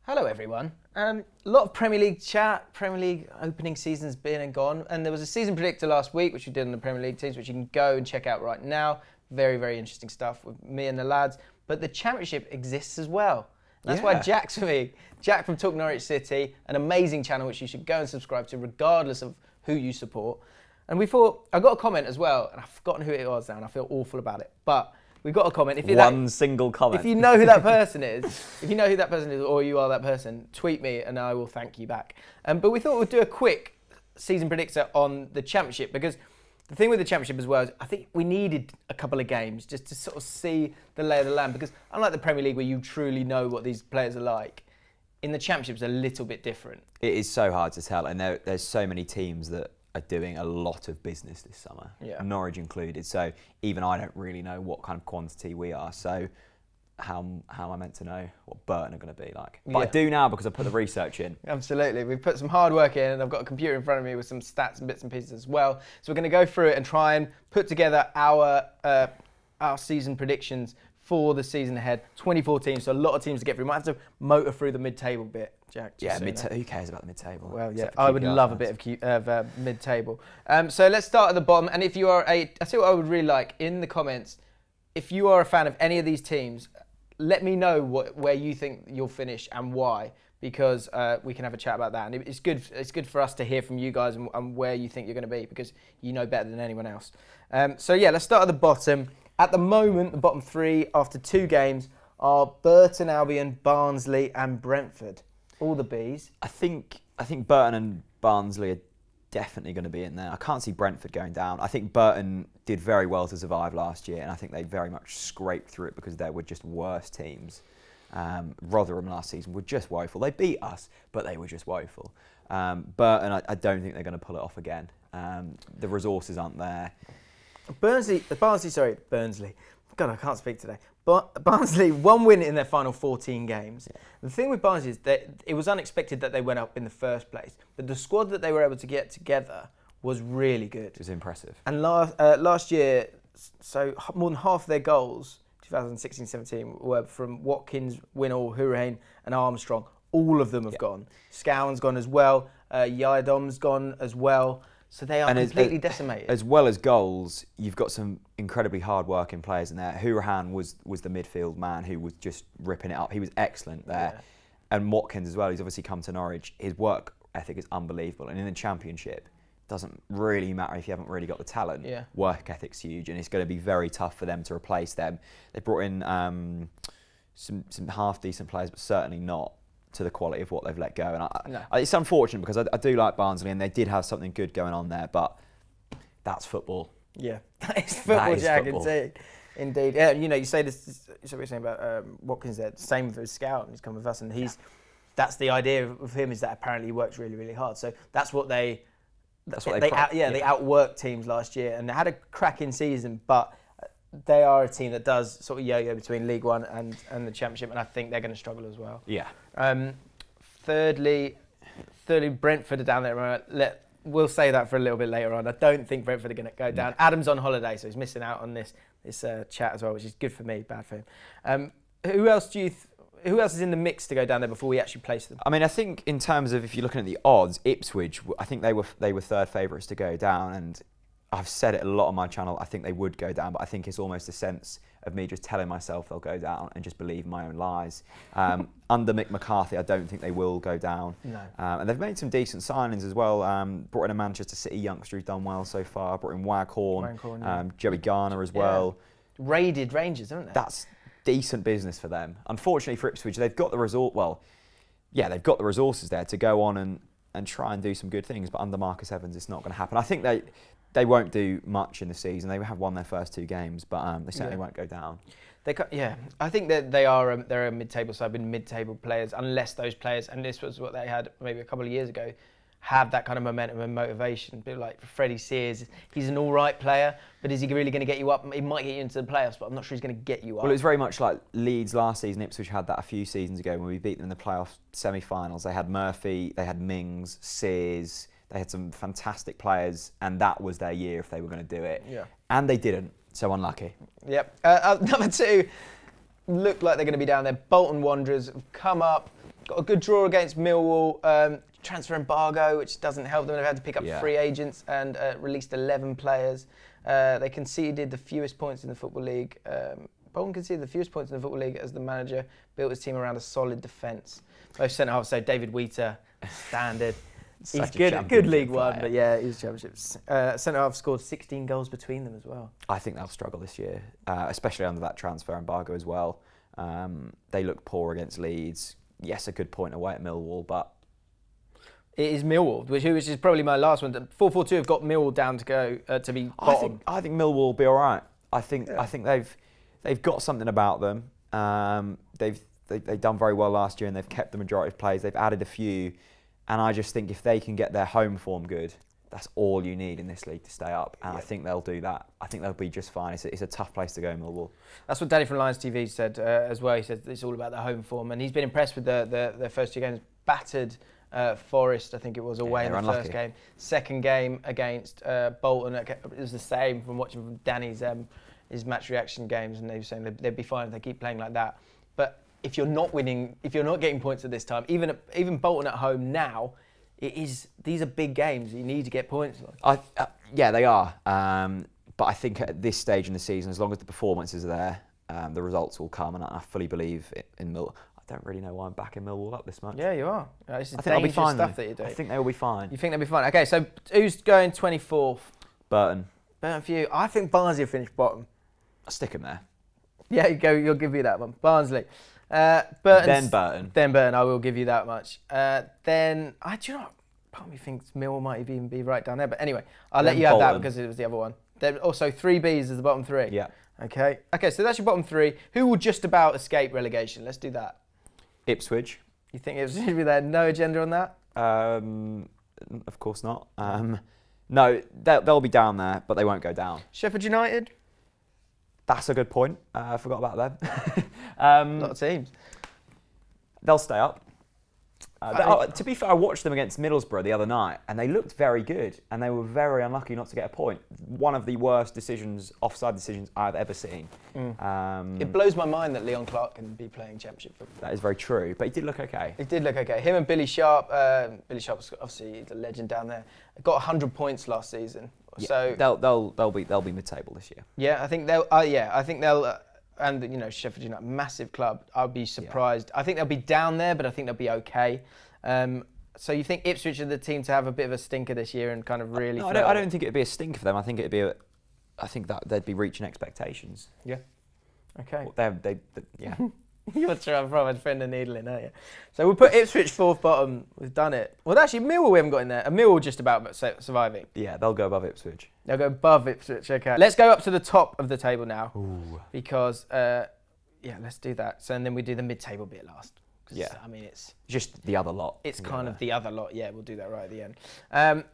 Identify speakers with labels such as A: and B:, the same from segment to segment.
A: Hello everyone. A lot of Premier League chat. Premier League opening season's been and gone, and there was a season predictor last week which we did on the Premier League teams, which you can go and check out right now. Very, very interesting stuff with me and the lads. But the Championship exists as well. And that's why Jack's with me. Jack from Talk Norwich City, an amazing channel which you should go and subscribe to regardless of who you support. And we thought, I got a comment as well, and I've forgotten who it was now, and I feel awful about it. But we got a comment. If you're
B: single comment.
A: If you know who that person is, or you are that person, tweet me and I will thank you back. But we thought we'd do a quick season predictor on the Championship, because the thing with the Championship as well is I think we needed a couple of games just to sort of see the lay of the land, because unlike the Premier League where you truly know what these players are like, in the Championship it's a little bit different.
B: It is so hard to tell, and there's so many teams that are doing a lot of business this summer, Norwich included. So even I don't really know what kind of quantity we are. So how am I meant to know what Burton are going to be like? But I do now because I put the research in.
A: Absolutely. We've put some hard work in, and I've got a computer in front of me with some stats and bits and pieces as well. So we're going to go through it and try and put together our season predictions for the season ahead. 24 teams, so a lot of teams to get through. We might have to motor through the mid-table bit, Jack.
B: Yeah, who cares about the mid-table?
A: Well, yeah, I would love a bit of mid-table. So let's start at the bottom. And if you are I see what I would really like in the comments. If you are a fan of any of these teams, let me know where you think you'll finish and why, because we can have a chat about that. And it's good for us to hear from you guys and where you think you're going to be, because you know better than anyone else. So yeah, let's start at the bottom. At the moment, the bottom three after 2 games are Burton, Albion, Barnsley and Brentford. All the Bs.
B: I think Burton and Barnsley are definitely going to be in there. I can't see Brentford going down. I think Burton did very well to survive last year, and I think they very much scraped through it because they were just worse teams. Rotherham last season were just woeful. They beat us, but they were just woeful. Burton, I don't think they're going to pull it off again. The resources aren't there.
A: Barnsley. God, I can't speak today. But Barnsley, 1 win in their final 14 games. Yeah. The thing with Barnsley is that it was unexpected that they went up in the first place. But the squad that they were able to get together was really good.
B: It was impressive.
A: And last year, so more than half their goals, 2016-17, were from Watkins, Winnall, Hourihane and Armstrong. All of them have gone. Scowen's gone as well. Yiadom's gone as well. So they are completely decimated.
B: As well as goals, you've got some incredibly hard-working players in there. Hourihane was the midfield man who was just ripping it up. He was excellent there. Yeah. And Watkins as well, he's obviously come to Norwich. His work ethic is unbelievable. And in the Championship, it doesn't really matter if you haven't really got the talent. Yeah. Work ethic's huge, and it's going to be very tough for them to replace them. They brought in some half-decent players, but certainly not to the quality of what they've let go. And it's unfortunate, because I do like Barnsley, and they did have something good going on there, but that's football.
A: Yeah, that is football, Jack, indeed. Yeah, you know, you say this, what you're saying about Watkins there, same with Scout, and he's come with us, and that's the idea of him, is that apparently he works really, really hard. So that's what they outworked teams last year, and they had a cracking season, but they are a team that does sort of yo-yo between League One and the Championship, and I think they're going to struggle as well.
B: Yeah.
A: Thirdly, Brentford are down there. We'll say that for a little bit later on. I don't think Brentford are going to go down. No. Adam's on holiday, so he's missing out on this chat as well, which is good for me, bad for him. Who else is in the mix to go down there before we actually place them?
B: I mean, I think in terms of, if you're looking at the odds, Ipswich, I think they were third favourites to go down, and I've said it a lot on my channel, I think they would go down, but I think it's almost a sense of me just telling myself they'll go down and just believe my own lies. Under Mick McCarthy, I don't think they will go down.
A: No.
B: And they've made some decent signings as well. Brought in a Manchester City youngster who's done well so far. Brought in Waghorn, Joey Garner as well.
A: Raided Rangers, haven't they?
B: That's decent business for them. Unfortunately for Ipswich, they've got the they've got the resources there to go on and try and do some good things, but under Marcus Evans, it's not going to happen. I think they won't do much in the season. They have won their first 2 games, but they certainly won't go down.
A: I think that they're a mid-table side with mid-table players, unless those players, and this was what they had maybe a couple of years ago, have that kind of momentum and motivation. People like Freddie Sears, he's an all right player, but is he really going to get you up? He might get you into the playoffs, but I'm not sure he's going to get you up.
B: Well, it's very much like Leeds last season. Ipswich had that a few seasons ago when we beat them in the playoff semi-finals. They had Murphy, they had Mings, Sears. They had some fantastic players, and that was their year if they were going to do it.
A: Yeah.
B: And they didn't, so unlucky.
A: Yep. Number 2, look like they're going to be down there. Bolton Wanderers have come up. Got a good draw against Millwall. Transfer embargo, which doesn't help them. They've had to pick up free agents and released 11 players. They conceded the fewest points in the Football League. Bolton conceded the fewest points in the Football League as the manager built his team around a solid defence. Both centre-halves, so David Wheater, standard. He's good League One, but yeah, he's Championships. Centre-half scored 16 goals between them as well.
B: I think they'll struggle this year, especially under that transfer embargo as well. They look poor against Leeds. Yes, a good point away at Millwall, but
A: it is Millwall, which is probably my last one. 4-4-2 have got Millwall down to go to be bottom.
B: I think Millwall will be all right. I think they've got something about them. They've done very well last year, and they've kept the majority of players. They've added a few, and I just think if they can get their home form good, that's all you need in this league to stay up. And I think they'll do that. I think they'll be just fine. It's a tough place to go, Millwall.
A: That's what Danny from Lions TV said as well. He said it's all about the home form, and he's been impressed with their first 2 games. Battered Forest, I think it was, away in the first game. Second game against Bolton, it was the same from watching from Danny's his match reaction games, and they were saying they'd be fine if they keep playing like that. But if you're not winning, if you're not getting points at this time, even Bolton at home now, these are big games. You need to get points.
B: Yeah, they are. But I think at this stage in the season, as long as the performances are there, the results will come, and I fully believe in Millwall. I don't really know why I'm backing Millwall up this much.
A: Yeah, you are. This is
B: I think they'll be fine.
A: Stuff that you do.
B: I think they'll be fine.
A: You think they'll be fine? Okay, so who's going 24th?
B: Burton.
A: Burton for you. I think Barnsley will finish bottom.
B: I'll stick him there.
A: Yeah, you go. You'll give you that one. Barnsley.
B: Then Burton.
A: Then Burton. I will give you that much. Then do you know? Part of me thinks Millwall might even be right down there. But anyway, I'll let you have that because it was the other one. Then also 3 Bs is the bottom 3.
B: Yeah.
A: Okay. Okay. So that's your bottom 3. Who will just about escape relegation? Let's do that.
B: Ipswich.
A: You think Ipswich will be there? No agenda on that?
B: Of course not. No, they'll be down there, but they won't go down.
A: Sheffield United?
B: That's a good point. I forgot about them.
A: A lot of teams.
B: They'll stay up. To be fair, I watched them against Middlesbrough the other night, and they looked very good, and they were very unlucky not to get a point. One of the worst offside decisions I've ever seen.
A: It blows my mind that Leon Clark can be playing Championship football.
B: That is very true, but he did look okay.
A: He did look okay. Him and Billy Sharp. Billy Sharp's obviously the legend down there. Got 100 points last season.
B: Yeah,
A: so
B: they'll be mid-table this year.
A: Yeah, I think they'll. And you know, Sheffield United, massive club. I'd be surprised. Yeah. I think they'll be down there, but I think they'll be okay. So you think Ipswich are the team to have a bit of a stinker this year and kind of really?
B: No, I don't think it'd be a stinker for them. I think it'd be I think that they'd be reaching expectations.
A: Yeah. Okay.
B: Well, yeah.
A: You're trying to thread the needle in, aren't you? So we'll put Ipswich 4th bottom. We've done it. Well, actually, Millwall we haven't got in there. Millwall just about surviving.
B: Yeah, they'll go above Ipswich.
A: They'll go above Ipswich. Okay. Let's go up to the top of the table now.
B: Ooh.
A: Because yeah, let's do that. So and then we do the mid-table bit last.
B: Yeah.
A: I mean, it's
B: just the other lot.
A: It's kind of the other lot. Yeah, we'll do that right at the end.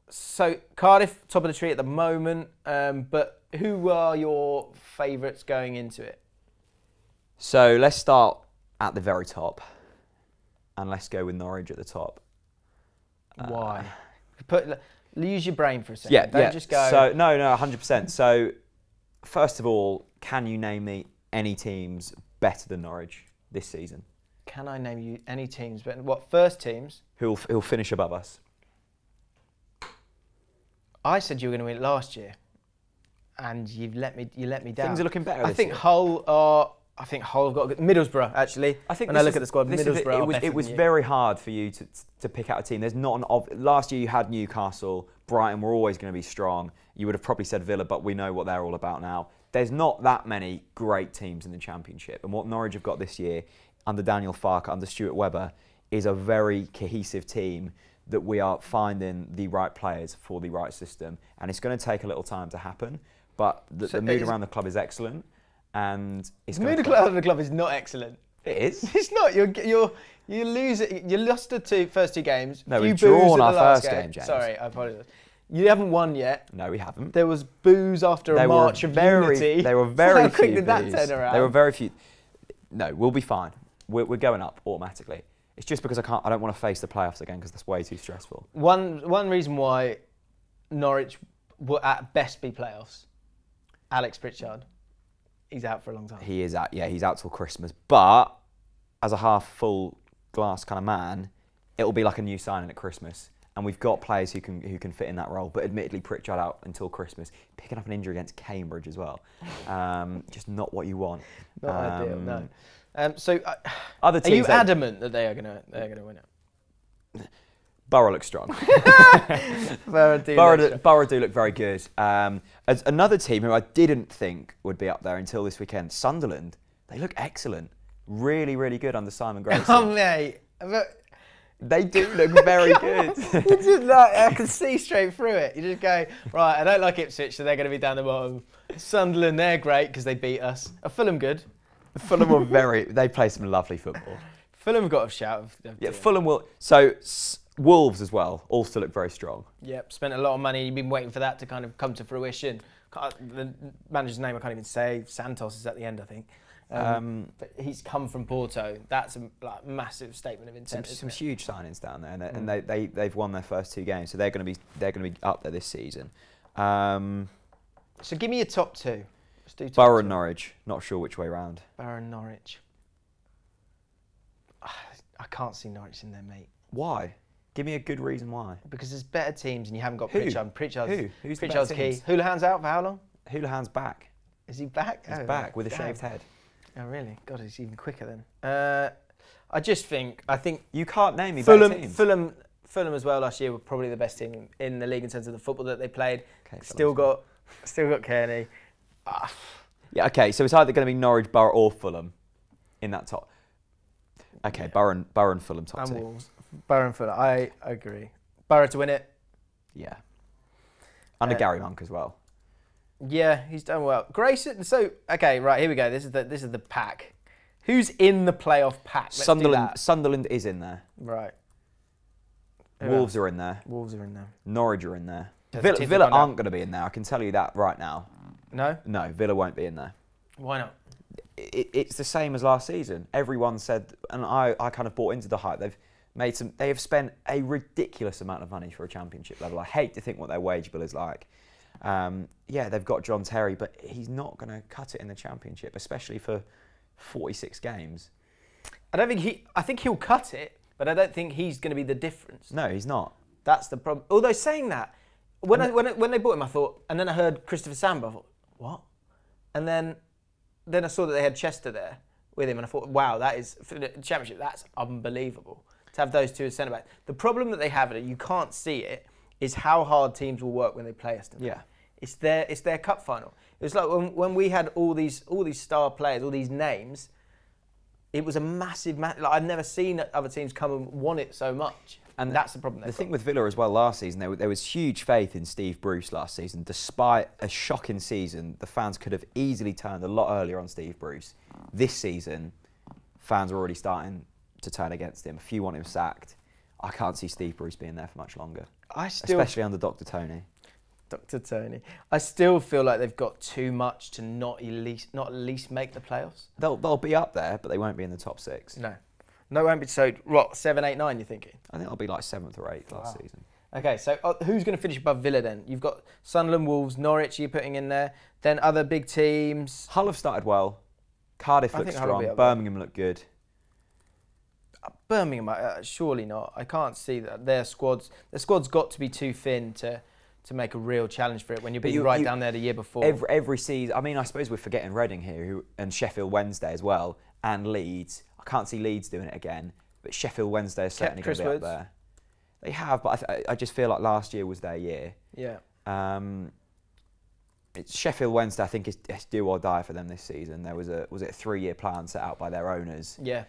A: So Cardiff, top of the tree at the moment. But who are your favourites going into it?
B: So let's start at the very top, and let's go with Norwich at the top.
A: Why? Use your brain for a second.
B: Yeah,
A: Don't just go.
B: So no, 100%. So first of all, can you name me any teams better than Norwich this season?
A: Can I name you any teams better? What first teams?
B: Who'll finish above us?
A: I said you were going to win it last year, and you let me down.
B: Things are looking better.
A: I think Hull have got a good Middlesbrough, actually. I think when I look at the squad, Middlesbrough
B: it was very hard for you to pick out a team. There's not last year you had Newcastle, Brighton were always going to be strong. You would have probably said Villa, but we know what they're all about now. There's not that many great teams in the Championship, and what Norwich have got this year under Daniel Farke, under Stuart Webber, is a very cohesive team that we are finding the right players for the right system, and it's going to take a little time to happen. But the mood around the club is excellent. And the mood
A: around the club is not excellent.
B: It is.
A: It's not. You lose it. You lost the first 2 games.
B: No, we've drawn our first game, James.
A: Sorry, I apologise. You haven't won yet.
B: No, we haven't.
A: There was boos after a march of unity.
B: There were very few.
A: How quick did that turn around?
B: There were very few. No, we'll be fine. We're going up automatically. It's just because I don't want to face the playoffs again because that's way too stressful.
A: One reason why Norwich will at best be playoffs. Alex Pritchard. He's out for a long time.
B: He is out. Yeah, he's out till Christmas. But as a half full glass kind of man, it'll be like a new signing at Christmas. And we've got players who can fit in that role. But admittedly, Pritchard out until Christmas, picking up an injury against Cambridge as well. Just not what you want.
A: Not ideal, no. So,
B: other teams,
A: are you adamant that they're gonna win it?
B: Borough looks strong.
A: Borough
B: do look very good. As another team who I didn't think would be up there until this weekend, Sunderland. They look excellent. Really, really good under Simon Grayson.
A: Oh, mate.
B: They do look very good.
A: I can see straight through it. You just go, right, I don't like Ipswich, so they're going to be down the bottom. Sunderland, they're great because they beat us. Are Fulham good?
B: Fulham were they play some lovely football.
A: Fulham got a shout.
B: Yeah, Fulham will. So Wolves as well also look very strong.
A: Yep, spent a lot of money. You've been waiting for that to kind of come to fruition. The manager's name I can't even say. Santos is at the end, I think. But he's come from Porto. That's a massive statement of intent.
B: Some huge signings down there, and they've won their first 2 games, so they're going to be up there this season.
A: So give me your top 2. Let's do
B: Borough and Norwich. Not sure which way round.
A: Borough and Norwich. I can't see Norwich in there, mate.
B: Why? Give me a good reason why.
A: Because there's better teams, and you haven't got
B: Pritchard.
A: Who's Pritchard's key? Houlihan's out for how long?
B: Houlihan's back.
A: Is he back?
B: He's back with a shaved head.
A: Oh really? God, he's even quicker then. I think
B: you can't name me better teams.
A: Fulham as well last year were probably the best team in the league in terms of the football that they played. Okay, still got Kearney.
B: Yeah. Okay. So it's either going to be Norwich, Borough, or Fulham in that top. Okay. Yeah. Borough and Fulham top 2.
A: Wolves. Borough and Fulham. I agree. Borough to win it.
B: Yeah. Under Gary Monk as well.
A: Yeah, he's done well. Grayson. So okay, right here we go. This is the pack. Who's in the playoff pack?
B: Sunderland is in there.
A: Right.
B: Wolves are in there.
A: Wolves are in there.
B: Norwich are in there. Villa aren't going to be in there. I can tell you that right now.
A: No.
B: No, Villa won't be in there.
A: Why not?
B: It's the same as last season. Everyone said, and I kind of bought into the hype. They have spent a ridiculous amount of money for a championship level. I hate to think what their wage bill is like. Yeah, they've got John Terry, but he's not going to cut it in the championship, especially for 46 games.
A: I think he'll cut it, but I don't think he's going to be the difference.
B: No, he's not.
A: That's the problem. Although saying that, when they bought him, I thought, and then I heard Christopher Samba, I thought, what? And then I saw that they had Chester there with him, and I thought, wow, that is for the championship. That's unbelievable to have those two as centre back. The problem that they have, and you can't see it, is how hard teams will work when they play Aston.
B: Yeah.
A: It's their cup final. It was like when we had all these star players, all these names. It was a massive match. Like, I've never seen other teams come and won it so much, and that's the problem.
B: The thing with Villa as well last season, there was huge faith in Steve Bruce last season. Despite a shocking season, the fans could have easily turned a lot earlier on Steve Bruce. This season, fans are already starting to turn against him. A few want him sacked. I can't see Steve Bruce being there for much longer. Especially under Dr. Tony.
A: Dr. Tony. I still feel like they've got too much to not at least make the playoffs.
B: They'll be up there, but they won't be in the top 6.
A: No, it won't be. So what? 7, 8, 9? You're thinking?
B: I think it'll be like 7th or 8th last season.
A: Okay, so who's going to finish above Villa then? You've got Sunderland, Wolves, Norwich. You're putting in there. Then other big teams.
B: Hull have started well. Cardiff looks strong. Birmingham look good.
A: Birmingham, surely not. I can't see that their squad's got to be too thin to make a real challenge for it when you're being right down there the year before.
B: Every season, I mean, I suppose we're forgetting Reading here, and Sheffield Wednesday as well, and Leeds. I can't see Leeds doing it again, but Sheffield Wednesday is certainly going to be up there. They have, but I just feel like last year was their year.
A: Yeah.
B: It's Sheffield Wednesday, I think, is do or die for them this season. There was a 3-year plan set out by their owners.
A: Yeah.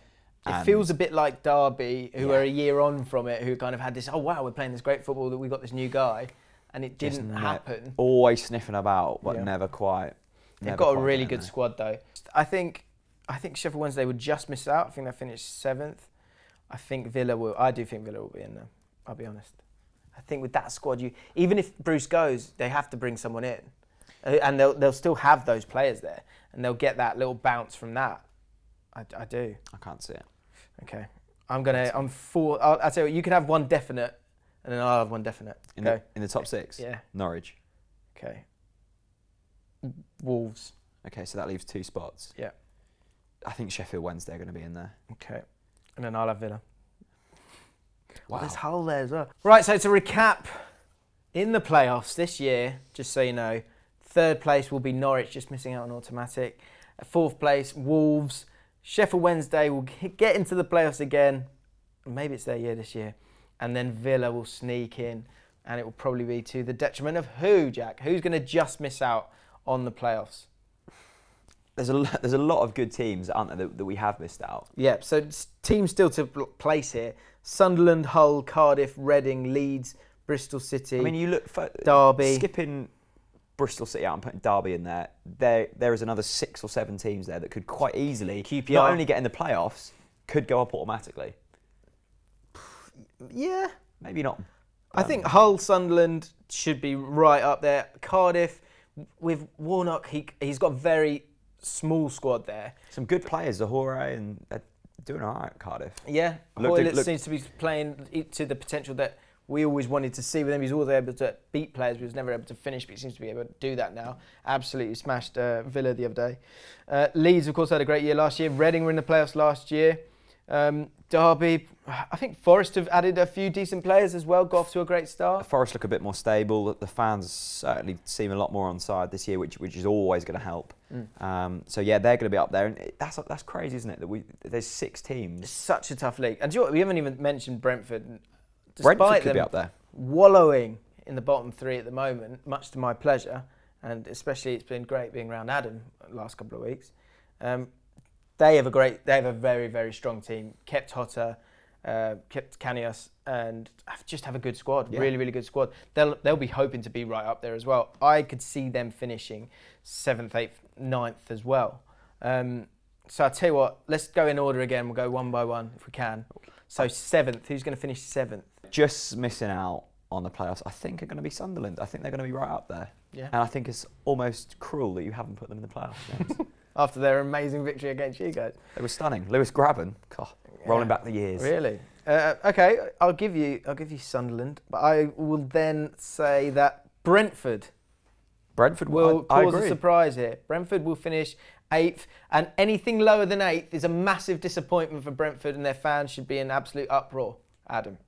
A: It feels a bit like Derby, who are a year on from it, who kind of had this, oh wow, we're playing this great football, that we got this new guy, and it didn't happen.
B: Always sniffing about, but never quite.
A: They've got a really good squad though. I think Sheffield Wednesday would just miss out. I think they finished 7th. I do think Villa will be in there. I'll be honest. I think with that squad, even if Bruce goes, they have to bring someone in, and they'll still have those players there, and they'll get that little bounce from that. I do.
B: I can't see it.
A: Okay. I'll tell you, you can have one definite, and then I'll have one definite.
B: In the top 6?
A: Yeah.
B: Norwich.
A: Okay. Wolves.
B: Okay, so that leaves 2 spots.
A: Yeah.
B: I think Sheffield Wednesday are going to be in there.
A: Okay. And then I'll have Villa. Wow. There's Hull there as well. Right, so to recap, in the playoffs this year, just so you know, 3rd place will be Norwich, just missing out on automatic. 4th place, Wolves. Sheffield Wednesday will get into the playoffs again. Maybe it's their year this year. And then Villa will sneak in, and it will probably be to the detriment of who, Jack? Who's going to just miss out on the playoffs?
B: There's a lot of good teams, aren't there, that we have missed out.
A: Yeah, so teams still to place here. Sunderland, Hull, Cardiff, Reading, Leeds, Bristol City,
B: I mean, you look for
A: Derby.
B: Skipping Bristol City out and putting Derby in there, there is another 6 or 7 teams there that could quite easily,
A: QPR.
B: not only get in the playoffs, could go up automatically.
A: Yeah.
B: Maybe not.
A: I think Hull, Sunderland should be right up there. Cardiff, with Warnock, he's got a very small squad there.
B: Some good players, Zahore, and they're doing all right, Cardiff.
A: Yeah, Hoylett seems to be playing to the potential that we always wanted to see with him. He's always able to beat players, but he was never able to finish, but he seems to be able to do that now. Absolutely smashed Villa the other day. Leeds, of course, had a great year last year. Reading were in the playoffs last year. Derby, I think Forest have added a few decent players as well, got off to a great start.
B: Forest look a bit more stable. The fans certainly seem a lot more on side this year, which is always going to help. So yeah, they're going to be up there, and that's crazy, isn't it? That there's 6 teams.
A: It's such a tough league, and do you know what? We haven't even mentioned Brentford.
B: Brentford could be up there,
A: wallowing in the bottom 3 at the moment, much to my pleasure, and especially it's been great being around Adam the last couple of weeks. They have a very, very strong team. Kept Hotter, kept Canios, and just have a good squad. Yeah. Really, really good squad. They'll be hoping to be right up there as well. I could see them finishing 7th, 8th, 9th as well. So I'll tell you what, let's go in order again. We'll go one by one if we can. So 7th, who's going to finish 7th?
B: Just missing out on the playoffs, I think, are going to be Sunderland. I think they're going to be right up there.
A: Yeah.
B: And I think it's almost cruel that you haven't put them in the playoffs, James.
A: After their amazing victory against you guys.
B: They were stunning. Lewis Graben, rolling back the years.
A: Really? Okay, I'll give you Sunderland, but I will then say that Brentford will cause a surprise here. Brentford will finish 8th, and anything lower than 8th is a massive disappointment for Brentford, and their fans should be in absolute uproar. Adam.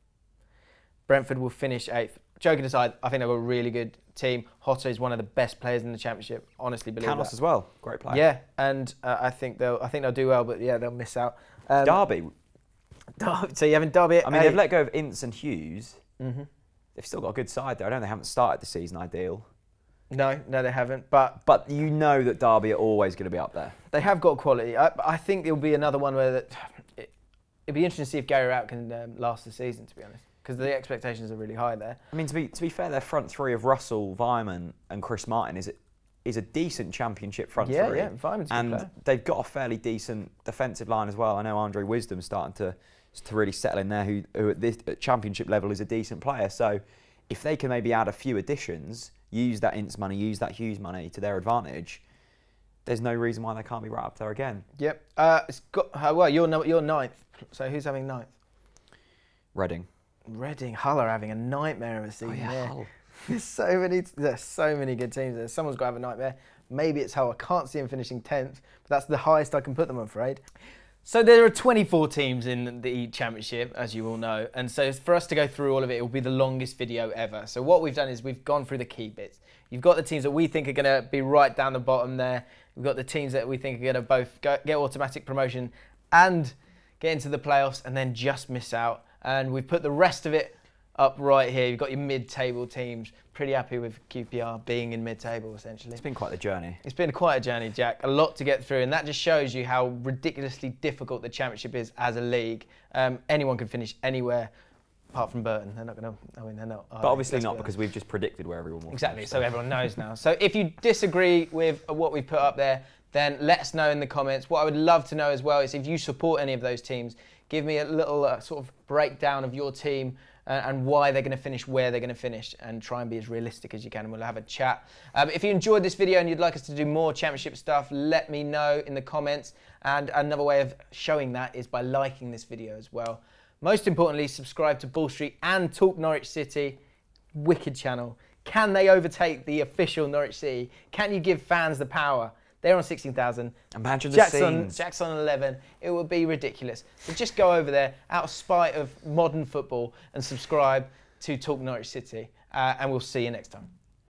A: Brentford will finish 8th. Joking aside, I think they're a really good team. Hotter is one of the best players in the Championship. Honestly, believe that.
B: Canos as well, great player.
A: Yeah, and I think they'll do well, but yeah, they'll miss out.
B: Derby.
A: So you're having Derby at 8.
B: They've let go of Ince and Hughes. They've still got a good side there. I know they haven't started the season ideal.
A: No, they haven't. But
B: you know that Derby are always going to be up there.
A: They have got quality. I think it'll be another one where it'll be interesting to see if Gary Rout can last the season, to be honest, because the expectations are really high there. I mean,
B: to be fair, their front 3 of Russell, Vyman, and Chris Martin is a decent Championship front 3.
A: Yeah, Vyman's a good player.
B: They've got a fairly decent defensive line as well. I know Andre Wisdom's starting to really settle in there, who at Championship level is a decent player. So if they can maybe add a few additions, use that Ince money, use that Hughes money to their advantage, there's no reason why they can't be right up there again. Yep.
A: Well, you're 9th. So who's having 9th?
B: Reading.
A: Hull are having a nightmare of a season.
B: Oh, yeah, Hull.
A: There's so many good teams there. Someone's got to have a nightmare. Maybe it's Hull. I can't see them finishing 10th, but that's the highest I can put them, I'm afraid. So there are 24 teams in the Championship, as you all know, and so for us to go through all of it, it will be the longest video ever. So what we've done is we've gone through the key bits. You've got the teams that we think are going to be right down the bottom there. We've got the teams that we think are going to both get automatic promotion and get into the playoffs and then just miss out. And we've put the rest of it up right here. You've got your mid-table teams. Pretty happy with QPR being in mid-table, essentially.
B: It's been quite the journey.
A: It's been quite a journey, Jack. A lot to get through, and that just shows you how ridiculously difficult the Championship is as a league. Anyone can finish anywhere, apart from Burton. They're not going to. I mean, they're not.
B: But obviously not, because we've just predicted where everyone will
A: exactly.
B: finish,
A: so everyone knows now. So if you disagree with what we've put up there, then let us know in the comments. What I would love to know as well is if you support any of those teams, give me a little sort of breakdown of your team and why they're going to finish where they're going to finish, and try and be as realistic as you can, and we'll have a chat. If you enjoyed this video and you'd like us to do more Championship stuff, let me know in the comments. And another way of showing that is by liking this video as well. Most importantly, subscribe to Ball Street and Talk Norwich City. Wicked channel. Can they overtake the official Norwich City? Can you give fans the power They're on 16,000.
B: Imagine the
A: Jack's
B: scenes.
A: Jack's on 11. It would be ridiculous. So just go over there out of spite of modern football and subscribe to Talk Norwich City. And we'll see you next time.